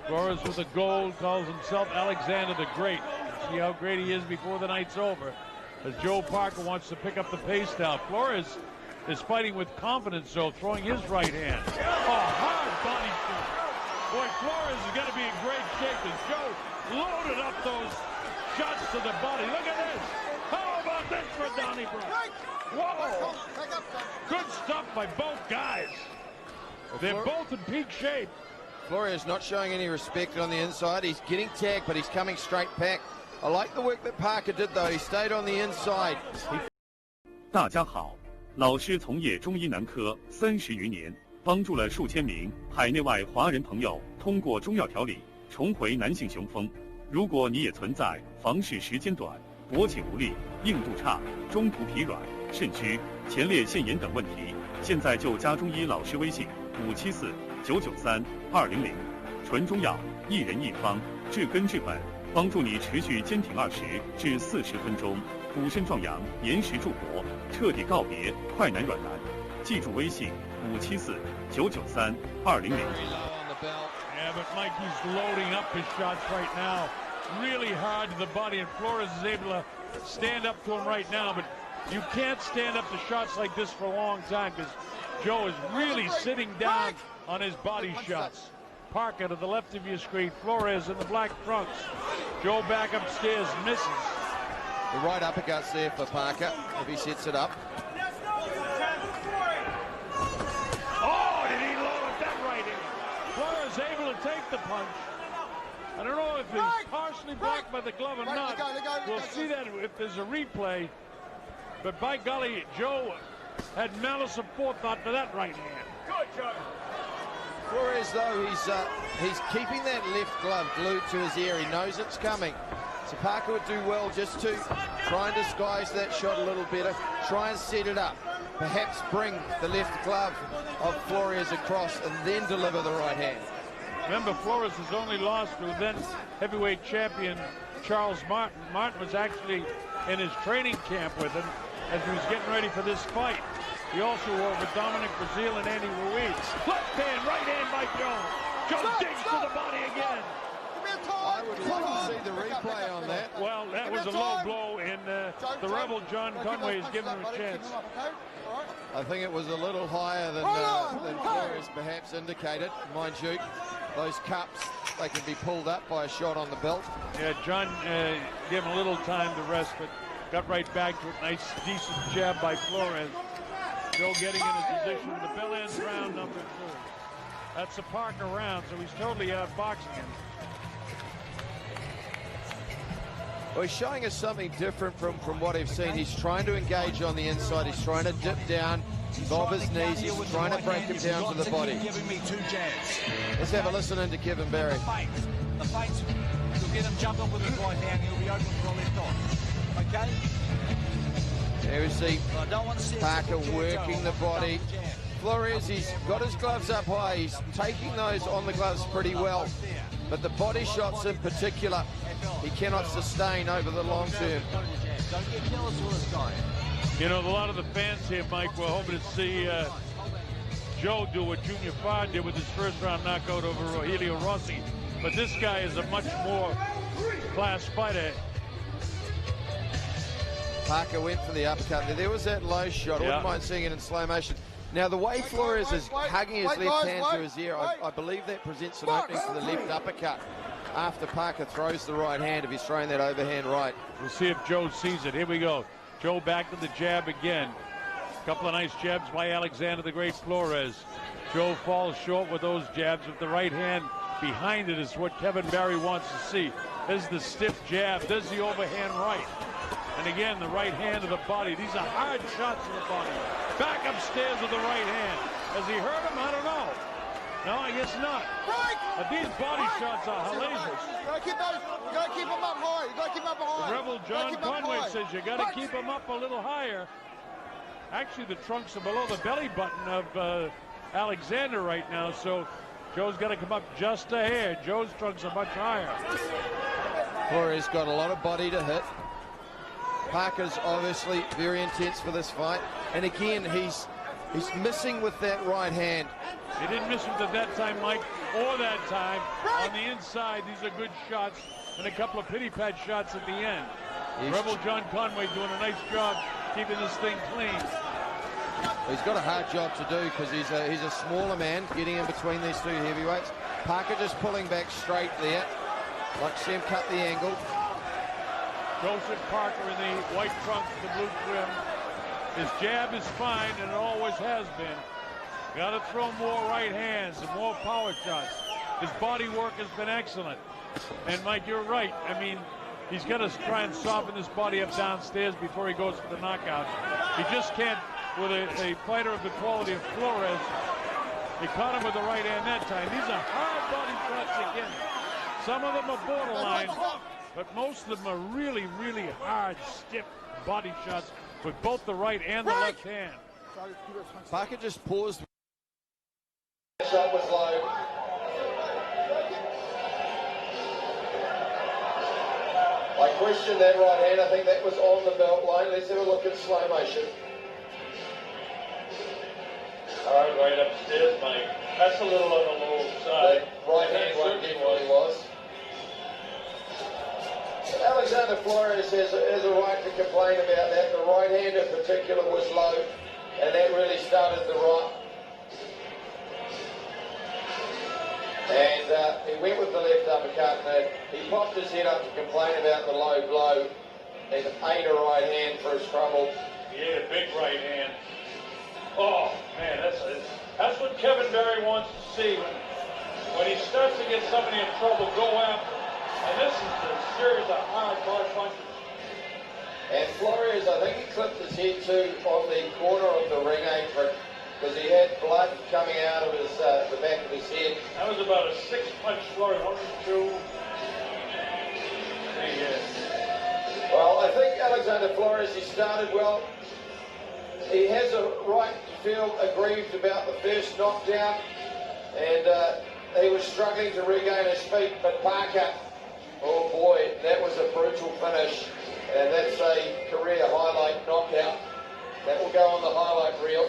Flores with the gold calls himself Alexander the Great. See how great he is before the night's over. As Joe Parker wants to pick up the pace now. Flores is fighting with confidence, though, throwing his right hand. Oh, hard body shot. Boy, Flores is going to be in great shape as Joe loaded up those shots to the body. Look at this. How about this for Donnybrook? Whoa. Good stuff by both guys. They're both in peak shape. Flores not showing any respect on the inside. He's getting tagged, but he's coming straight back. I like the work that Parker did, though. He stayed on the inside. 大家好，老师从业中医男科30余年，帮助了数千名海内外华人朋友通过中药调理重回男性雄风。如果你也存在房事时间短、勃起无力、硬度差、中途疲软、肾虚、前列腺炎等问题，现在就加中医老师微信574-993-200，纯中药，一人一方，治根治本，帮助你持续坚挺20至40分钟，补肾壮阳，延时助勃，彻底告别快男软男。记住微信574-993-200。Yeah, but Mikey's loading up his shots right now. Really hard to the body, and Flores is able to stand up to him right now, but you can't stand up to shots like this for a long time because Joe is really sitting down on his body shots. Parker to the left of your screen, Flores in the black trunks. Joe back upstairs, misses. The right uppercut's there for Parker if he sets it up. Oh, did he load up that right hand? Flores able to take the punch. I don't know if it's partially blocked by the glove or not. We'll see that if there's a replay. But by golly, Joe had malice of forethought for that right hand. Good, Joe. Flores, though, he's keeping that left glove glued to his ear. He knows it's coming. So Parker would do well just to try and disguise that shot a little better. Try and set it up. Perhaps bring the left glove of Flores across and then deliver the right hand. Remember, Flores has only lost to then heavyweight champion Charles Martin. Martin was actually in his training camp with him as he was getting ready for this fight. He also wore with Dominic Brazil and Andy Ruiz. Left hand, right hand by Joe. Joe digs to the body again. I would love to see the replay on that. Well, that was a low blow, and the rebel John Conway is giving him a chance. I think it was a little higher than Flores perhaps indicated. Mind you, those cups, they can be pulled up by a shot on the belt. Yeah, John gave him a little time to rest, but got right back to it. Nice, decent jab by Flores. Joe getting in a position. The bell ends round number 2. That's a Parker round, so he's totally outboxing him. Well, he's showing us something different from what I've seen. He's trying to engage on the inside. He's trying to dip down, bob his knees. He's trying to break him down to the body. Let's have a listen into Kevin Barry. The fight, you'll get him jumping with his right hand. He'll be open for the left arm. Okay? There we see Parker working the body. Flores, he's got his gloves up high. He's taking those on the gloves pretty well. But the body shots in particular, he cannot sustain over the long term. You know, a lot of the fans here, Mike, were hoping to see Joe do what Junior Farr did with his first round knockout over Rogelio Rossi. But this guy is a much more class fighter. Parker went for the uppercut. There was that low shot. I wouldn't mind seeing it in slow motion. Now, the way Flores is hugging his left hand to his ear, I believe that presents an opening for the left uppercut after Parker throws the right hand, if he's throwing that overhand right. We'll see if Joe sees it. Here we go. Joe back to the jab again. A couple of nice jabs by Alexander the Great Flores. Joe falls short with those jabs with the right hand behind it is what Kevin Barry wants to see. There's the stiff jab. There's the overhand right. And again, the right hand to the body. These are hard shots to the body. Back upstairs with the right hand. Has he hurt him? I don't know. No, I guess not. But these body shots are hellacious. You gotta keep them up high. You gotta keep them up high. The rebel John Conway says you gotta keep them up a little higher. Actually, the trunks are below the belly button of Alexander right now, so Joe's got to come up just a hair. Joe's trunks are much higher. Flores got a lot of body to hit. Parker's obviously very intense for this fight. And again, he's missing with that right hand. He didn't miss him at that time, Mike, or that time. On the inside, these are good shots, and a couple of pity-pat shots at the end. Rebel John Conway doing a nice job keeping this thing clean. He's got a hard job to do because he's a smaller man getting in between these two heavyweights. Parker just pulling back straight there. Like to see him cut the angle. Joseph Parker in the white trunks, the blue trim. His jab is fine, and it always has been. Got to throw more right hands and more power shots. His body work has been excellent. And Mike, you're right. I mean, he's got to try and soften his body up downstairs before he goes for the knockout. He just can't, with a fighter of the quality of Flores. He caught him with the right hand that time. These are hard body shots again. Some of them are borderline, but most of them are really, really hard, stiff body shots with both the right and the left hand. Parker just paused. Shot was low. I question that right hand. I think that was on the belt line. Let's have a look at slow motion. Right upstairs, Mike. That's a little on the low side. The right hand one definitely was. Alexander Flores has a right to complain about that. The right hand in particular was low, and that really started the rot. And he went with the left uppercut, and he popped his head up to complain about the low blow, and ate a right hand for his trouble. He ate a big right hand. Oh, man, that's what Kevin Berry wants to see. When he starts to get somebody in trouble, go after him. And this is a series of hard punches. And Flores, I think he clipped his head too on the corner of the ring apron because he had blood coming out of his the back of his head. That was about a 6-punch flurry. 1, 2, 3, yes. Well, I think Alexander Flores, he started well. He has a right to feel aggrieved about the first knockdown, and he was struggling to regain his feet, but Parker, oh boy, that was a brutal finish, and that's a career highlight knockout. That will go on the highlight reel.